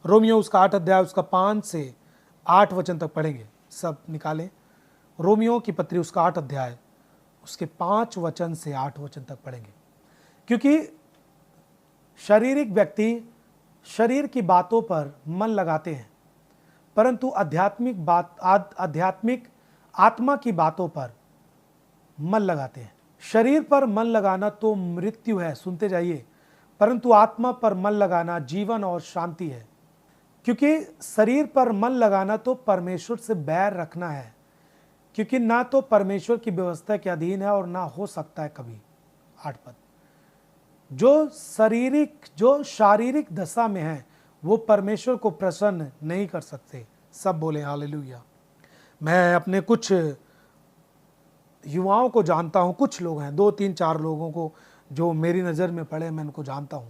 Romeo उसका 8 अध्याय उसका 5 से 8 वचन तक पढ़ेंगे, सब निकालें। रोमियो की पत्री उसका 8 अध्याय उसके 5 वचन से 8 वचन तक पढ़ेंगे। क्योंकि शारीरिक व्यक्ति शरीर की बातों पर मन लगाते हैं, परंतु आध्यात्मिक आत्मा की बातों पर मन लगाते हैं। शरीर पर मन लगाना तो मृत्यु है, सुनते जाइए, परंतु आत्मा पर मन लगाना जीवन और शांति है। क्योंकि शरीर पर मन लगाना तो परमेश्वर से बैर रखना है, क्योंकि ना तो परमेश्वर की व्यवस्था के अधीन है और ना हो सकता है कभी। 8 पद, जो शारीरिक दशा में है वो परमेश्वर को प्रसन्न नहीं कर सकते। सब बोले हालेलुया। मैं अपने कुछ युवाओं को जानता हूं, कुछ लोग हैं, 2 3 4 लोगों को जो मेरी नज़र में पड़े, मैं उनको जानता हूं।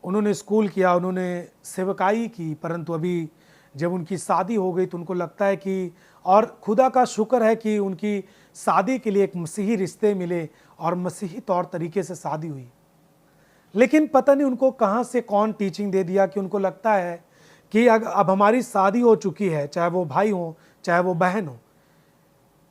उन्होंने स्कूल किया, उन्होंने सेवकाई की, परंतु अभी जब उनकी शादी हो गई तो उनको लगता है कि, और खुदा का शुक्र है कि उनकी शादी के लिए एक मसीही रिश्ते मिले और मसीही तौर तरीके से शादी हुई। लेकिन पता नहीं उनको कहाँ से कौन टीचिंग दे दिया कि उनको लगता है कि अब हमारी शादी हो चुकी है, चाहे वो भाई हो चाहे वो बहन हो,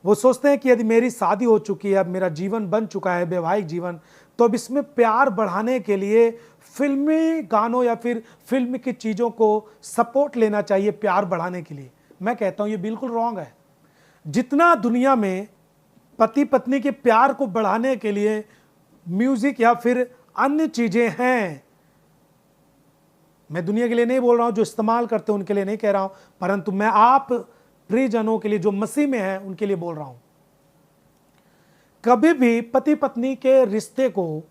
वो सोचते हैं कि यदि मेरी शादी हो चुकी है, अब मेरा जीवन बन चुका है वैवाहिक जीवन, तो अब इसमें प्यार बढ़ाने के लिए फिल्मी गानों या फिर फिल्म की चीज़ों को सपोर्ट लेना चाहिए प्यार बढ़ाने के लिए। मैं कहता हूँ ये बिल्कुल रॉन्ग है। जितना दुनिया में पति पत्नी के प्यार को बढ़ाने के लिए म्यूजिक या फिर अन्य चीज़ें हैं, मैं दुनिया के लिए नहीं बोल रहा हूँ, जो इस्तेमाल करते हैं उनके लिए नहीं कह रहा हूँ, परंतु मैं आप प्रियजनों के लिए जो मसीह में हैं उनके लिए बोल रहा हूँ। कभी भी पति पत्नी के रिश्ते को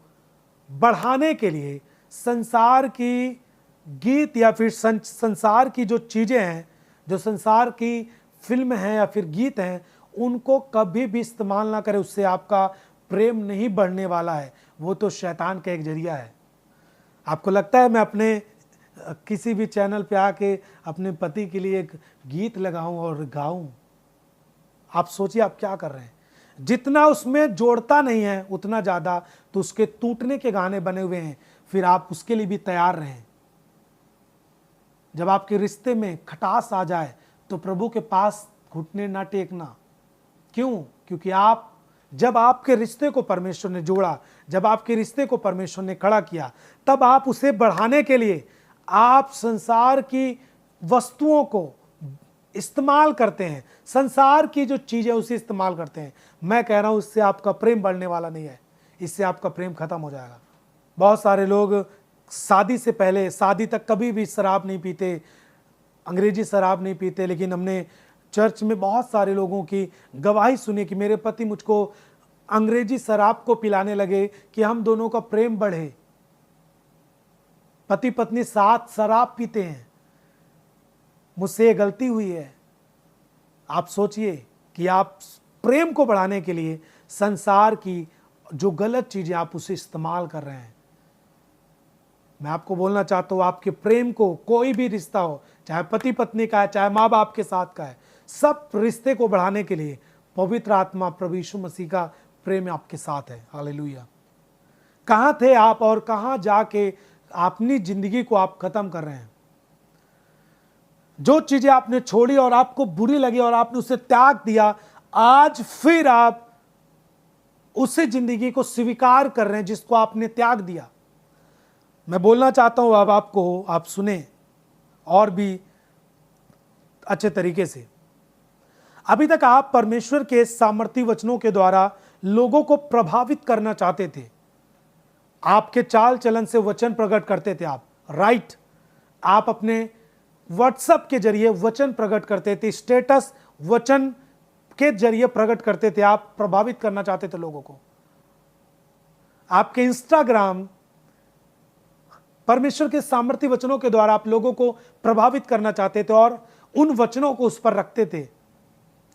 बढ़ाने के लिए संसार की गीत या फिर संसार की जो चीज़ें हैं, जो संसार की फिल्म हैं या फिर गीत हैं, उनको कभी भी इस्तेमाल ना करें। उससे आपका प्रेम नहीं बढ़ने वाला है, वो तो शैतान का एक जरिया है। आपको लगता है मैं अपने किसी भी चैनल पे आके अपने पति के लिए एक गीत लगाऊं और गाऊं? आप सोचिए आप क्या कर रहे हैं। जितना उसमें जोड़ता नहीं है उतना ज़्यादा तो उसके टूटने के गाने बने हुए हैं, फिर आप उसके लिए भी तैयार रहें। जब आपके रिश्ते में खटास आ जाए तो प्रभु के पास घुटने ना टेकना। क्यों? क्योंकि जब आपके रिश्ते को परमेश्वर ने जोड़ा, जब आपके रिश्ते को परमेश्वर ने खड़ा किया, तब आप उसे बढ़ाने के लिए आप संसार की वस्तुओं को इस्तेमाल करते हैं, संसार की जो चीज़ें उसे इस्तेमाल करते हैं। मैं कह रहा हूं इससे आपका प्रेम बढ़ने वाला नहीं है, इससे आपका प्रेम खत्म हो जाएगा। बहुत सारे लोग शादी से पहले, शादी तक कभी भी शराब नहीं पीते, अंग्रेजी शराब नहीं पीते, लेकिन हमने चर्च में बहुत सारे लोगों की गवाही सुनी कि मेरे पति मुझको अंग्रेजी शराब को पिलाने लगे कि हम दोनों का प्रेम बढ़े। पति पत्नी साथ शराब पीते हैं, मुझसे ये गलती हुई है। आप सोचिए कि आप प्रेम को बढ़ाने के लिए संसार की जो गलत चीजें आप उसे इस्तेमाल कर रहे हैं। मैं आपको बोलना चाहता हूं, आपके प्रेम को, कोई भी रिश्ता हो, चाहे पति पत्नी का है, चाहे माँ बाप के साथ का है, सब रिश्ते को बढ़ाने के लिए पवित्र आत्मा प्रभु यीशु मसीह का प्रेम आपके साथ है। हालेलुया। कहां थे आप और कहां जाके अपनी जिंदगी को आप खत्म कर रहे हैं? जो चीजें आपने छोड़ी और आपको बुरी लगी और आपने उसे त्याग दिया, आज फिर आप उसी जिंदगी को स्वीकार कर रहे हैं जिसको आपने त्याग दिया। मैं बोलना चाहता हूं अब आपको, आप सुने और भी अच्छे तरीके से। अभी तक आप परमेश्वर के सामर्थी वचनों के द्वारा लोगों को प्रभावित करना चाहते थे। आपके चाल चलन से वचन प्रकट करते थे आप, राइट। आप अपने व्हाट्सएप के जरिए वचन प्रकट करते थे, स्टेटस वचन के जरिए प्रकट करते थे, आप प्रभावित करना चाहते थे लोगों को। आपके इंस्टाग्राम परमेश्वर के सामर्थी वचनों के द्वारा आप लोगों को प्रभावित करना चाहते थे और उन वचनों को उस पर रखते थे।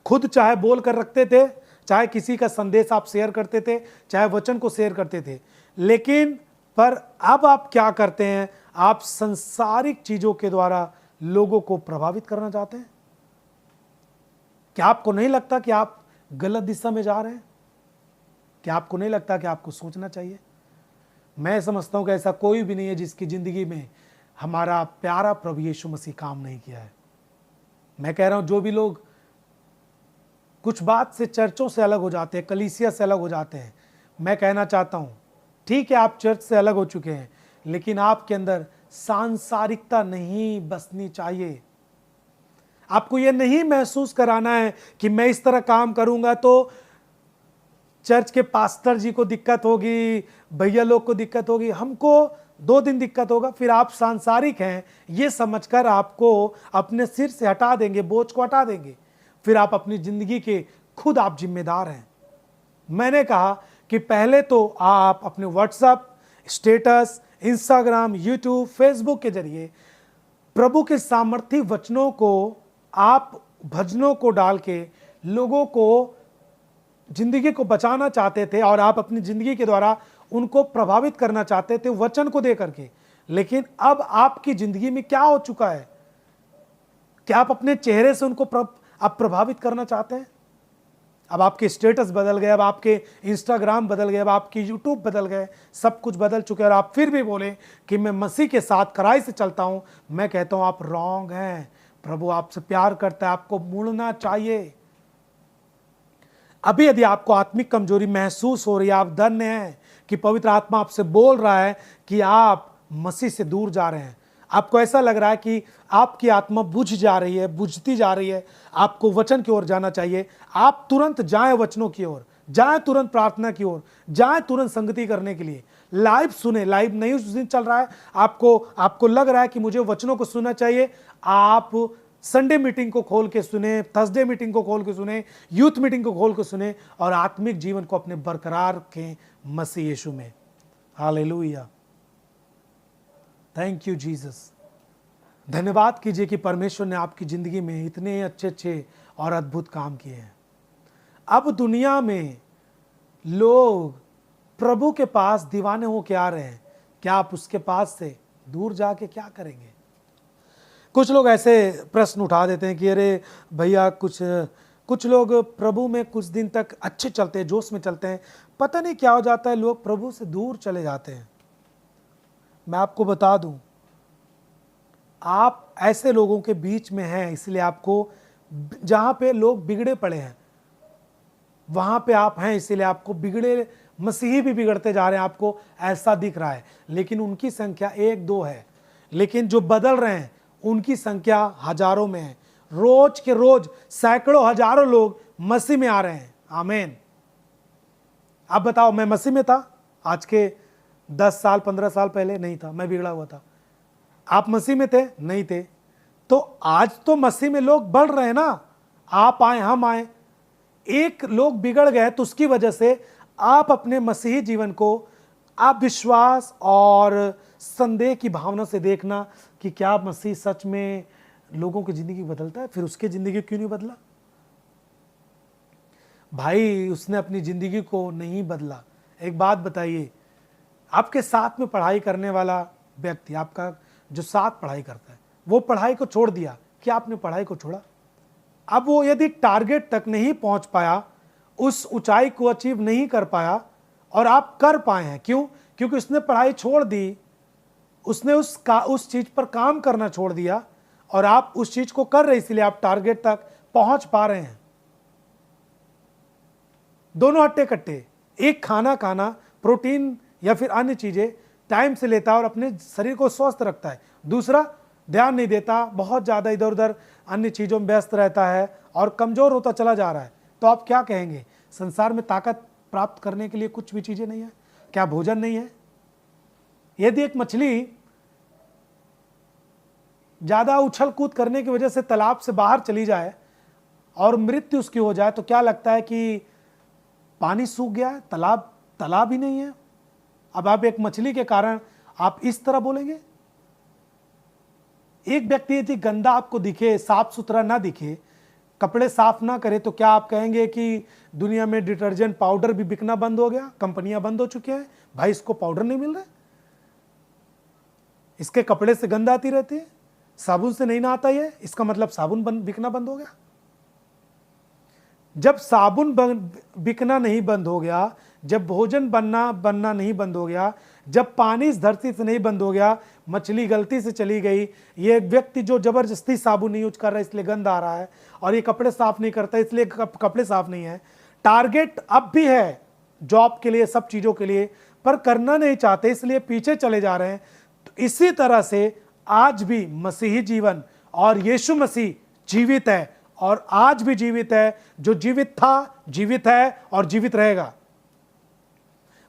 खुद चाहे बोल कर रखते थे, चाहे किसी का संदेश आप शेयर करते थे, चाहे वचन को शेयर करते थे। लेकिन पर अब आप क्या करते हैं? आप संसारिक चीजों के द्वारा लोगों को प्रभावित करना चाहते हैं। क्या आपको नहीं लगता कि आप गलत दिशा में जा रहे हैं? क्या आपको नहीं लगता कि आपको सोचना चाहिए? मैं समझता हूं कि ऐसा कोई भी नहीं है जिसकी जिंदगी में हमारा प्यारा प्रभु यीशु मसीह काम नहीं किया है। मैं कह रहा हूं, जो भी लोग कुछ बात से चर्चों से अलग हो जाते हैं, कलीसिया से अलग हो जाते हैं, मैं कहना चाहता हूं, ठीक है आप चर्च से अलग हो चुके हैं, लेकिन आपके अंदर सांसारिकता नहीं बसनी चाहिए। आपको यह नहीं महसूस कराना है कि मैं इस तरह काम करूंगा तो चर्च के पास्टर जी को दिक्कत होगी, भैया लोग को दिक्कत होगी, हमको 2 दिन दिक्कत होगा, फिर आप सांसारिक हैं ये समझकर आपको अपने सिर से हटा देंगे, बोझ को हटा देंगे, फिर आप अपनी जिंदगी के खुद आप जिम्मेदार हैं। मैंने कहा कि पहले तो आप अपने WhatsApp status, Instagram, YouTube, Facebook के जरिए प्रभु के सामर्थी वचनों को, आप भजनों को डाल के लोगों को जिंदगी को बचाना चाहते थे और आप अपनी जिंदगी के द्वारा उनको प्रभावित करना चाहते थे वचन को दे करके। लेकिन अब आपकी जिंदगी में क्या हो चुका है? क्या आप अपने चेहरे से उनको आप प्रभावित करना चाहते हैं? अब आपके स्टेटस बदल गए, अब आपके इंस्टाग्राम बदल गए, अब आपके यूट्यूब बदल गए, सब कुछ बदल चुके हैं और आप फिर भी बोले कि मैं मसीह के साथ कड़ाई से चलता हूं। मैं कहता हूं आप रॉन्ग हैं। प्रभु आपसे प्यार करता है, आपको मुड़ना चाहिए। अभी यदि आपको आत्मिक कमजोरी महसूस हो रही है, आप धन्य हैं कि पवित्र आत्मा आपसे बोल रहा है कि आप मसीह से दूर जा रहे हैं। आपको ऐसा लग रहा है कि आपकी आत्मा बुझ जा रही है, बुझती जा रही है, आपको वचन की ओर जाना चाहिए। आप तुरंत जाएं वचनों की ओर, जाएं तुरंत प्रार्थना की ओर, जाएं तुरंत संगति करने के लिए। लाइव सुने, लाइव नहीं उस दिन चल रहा है, आपको लग रहा है कि मुझे वचनों को सुनना चाहिए, आप संडे मीटिंग को खोल के सुने, थर्सडे मीटिंग को खोल के सुने, यूथ मीटिंग को खोल के सुने और आत्मिक जीवन को अपने बरकरार रखें मसीह यीशु में। Hallelujah, thank you Jesus. धन्यवाद कीजिए कि परमेश्वर ने आपकी जिंदगी में इतने अच्छे अच्छे और अद्भुत काम किए हैं। अब दुनिया में लोग प्रभु के पास दीवाने होके आ रहे हैं, क्या आप उसके पास से दूर जाके क्या करेंगे? कुछ लोग ऐसे प्रश्न उठा देते हैं कि अरे भैया, कुछ लोग प्रभु में कुछ दिन तक अच्छे चलते हैं, जोश में चलते हैं, पता नहीं क्या हो जाता है, लोग प्रभु से दूर चले जाते हैं। मैं आपको बता दूं, आप ऐसे लोगों के बीच में हैं, इसलिए आपको, जहां पे लोग बिगड़े पड़े हैं वहां पे आप हैं, इसीलिए आपको बिगड़े मसीही भी बिगड़ते जा रहे हैं, आपको ऐसा दिख रहा है। लेकिन उनकी संख्या 1-2 है, लेकिन जो बदल रहे हैं उनकी संख्या हजारों में है। रोज के रोज सैकड़ों हजारों लोग मसीह में आ रहे हैं। आमीन। अब बताओ, मैं मसीह में था आज के 10 साल 15 साल पहले? नहीं था, मैं बिगड़ा हुआ था। आप मसीह में थे? नहीं थे। तो आज तो मसीह में लोग बढ़ रहे हैं ना, आप आए, हम आए। एक लोग बिगड़ गए तो उसकी वजह से आप अपने मसीही जीवन को आप विश्वास और संदेह की भावना से देखना कि क्या मसीह सच में लोगों की जिंदगी बदलता है, फिर उसकी जिंदगी क्यों नहीं बदला? भाई, उसने अपनी जिंदगी को नहीं बदला। एक बात बताइए, आपके साथ में पढ़ाई करने वाला व्यक्ति, आपका जो साथ पढ़ाई करता है, वो पढ़ाई को छोड़ दिया, क्या आपने पढ़ाई को छोड़ा? अब वो यदि टारगेट तक नहीं पहुंच पाया, उस ऊंचाई को अचीव नहीं कर पाया और आप कर पाए हैं, क्यों? क्योंकि उसने पढ़ाई छोड़ दी, उसने उस चीज पर काम करना छोड़ दिया और आप उस चीज को कर रहे, इसलिए आप टारगेट तक पहुंच पा रहे हैं। दोनों हट्टे कट्टे, एक खाना खाना, प्रोटीन या फिर अन्य चीजें टाइम से लेता है और अपने शरीर को स्वस्थ रखता है, दूसरा ध्यान नहीं देता, बहुत ज्यादा इधर उधर अन्य चीजों में व्यस्त रहता है और कमजोर होता चला जा रहा है। तो आप क्या कहेंगे? संसार में ताकत प्राप्त करने के लिए कुछ भी चीजें नहीं है? क्या भोजन नहीं है? यदि एक मछली ज्यादा उछल कूद करने की वजह से तालाब से बाहर चली जाए और मृत्यु उसकी हो जाए, तो क्या लगता है कि पानी सूख गया है, तालाब ही नहीं है? अब आप एक मछली के कारण आप इस तरह बोलेंगे? एक व्यक्ति यदि गंदा आपको दिखे, साफ सुथरा ना दिखे, कपड़े साफ ना करे, तो क्या आप कहेंगे कि दुनिया में डिटर्जेंट पाउडर भी बिकना बंद हो गया, कंपनियां बंद हो चुकी हैं, भाई इसको पाउडर नहीं मिल रहा, इसके कपड़े से गंध आती रहती है, साबुन से नहीं नहाता ये, इसका मतलब साबुन बिकना बंद हो गया? जब साबुन बिकना नहीं बंद हो गया, जब भोजन बनना नहीं बंद हो गया, जब पानी इस धरती से नहीं बंद हो गया, मछली गलती से चली गई, ये व्यक्ति जो जबरदस्ती साबुन नहीं यूज कर रहा है इसलिए गंद आ रहा है, और ये कपड़े साफ नहीं करता इसलिए कपड़े साफ नहीं है। टारगेट अब भी है जॉब के लिए, सब चीजों के लिए, पर करना नहीं चाहते इसलिए पीछे चले जा रहे हैं। तो इसी तरह से आज भी मसीही जीवन और यीशु मसीह जीवित है, और आज भी जीवित है। जो जीवित था, जीवित है और जीवित रहेगा।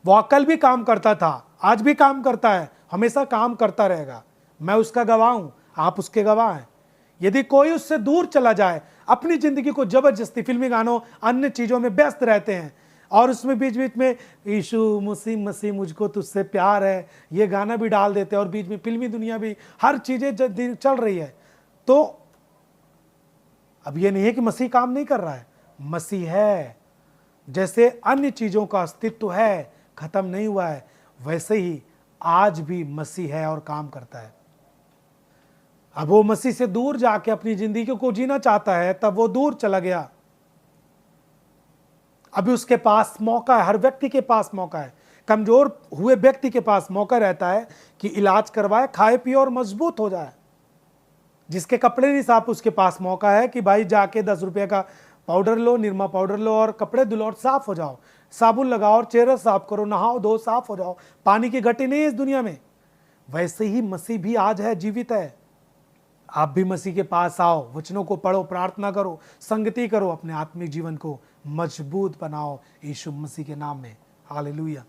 वो कल भी काम करता था, आज भी काम करता है, हमेशा काम करता रहेगा। मैं उसका गवाह हूं, आप उसके गवाह हैं। यदि कोई उससे दूर चला जाए, अपनी जिंदगी को जबरदस्ती फिल्मी गानों अन्य चीजों में व्यस्त रहते हैं, और उसमें बीच बीच में यीशु मसीह मसीह मुझको तुझसे प्यार है, ये गाना भी डाल देते हैं, और बीच में फिल्मी दुनिया भी, हर चीजें चल रही है। तो अब ये नहीं है कि मसीह काम नहीं कर रहा है, मसीह है। जैसे अन्य चीजों का अस्तित्व है, खत्म नहीं हुआ है, वैसे ही आज भी मसीह है और काम करता है। अब वो मसीह से दूर जाके अपनी जिंदगी को जीना चाहता है, तब वो दूर चला गया। अभी उसके पास मौका है, हर व्यक्ति के पास मौका है। कमजोर हुए व्यक्ति के पास मौका रहता है कि इलाज करवाए, खाए पिए और मजबूत हो जाए। जिसके कपड़े नहीं साफ, उसके पास मौका है कि भाई जाके 10 रुपये का पाउडर लो, निरमा पाउडर लो, और कपड़े धुलो और साफ हो जाओ, साबुन लगाओ और चेहरा साफ करो, नहाओ धो, साफ हो जाओ। पानी की घटी नहीं है इस दुनिया में। वैसे ही मसीह भी आज है, जीवित है। आप भी मसीह के पास आओ, वचनों को पढ़ो, प्रार्थना करो, संगति करो, अपने आत्मिक जीवन को मजबूत बनाओ यीशु मसीह के नाम में। हालेलुया।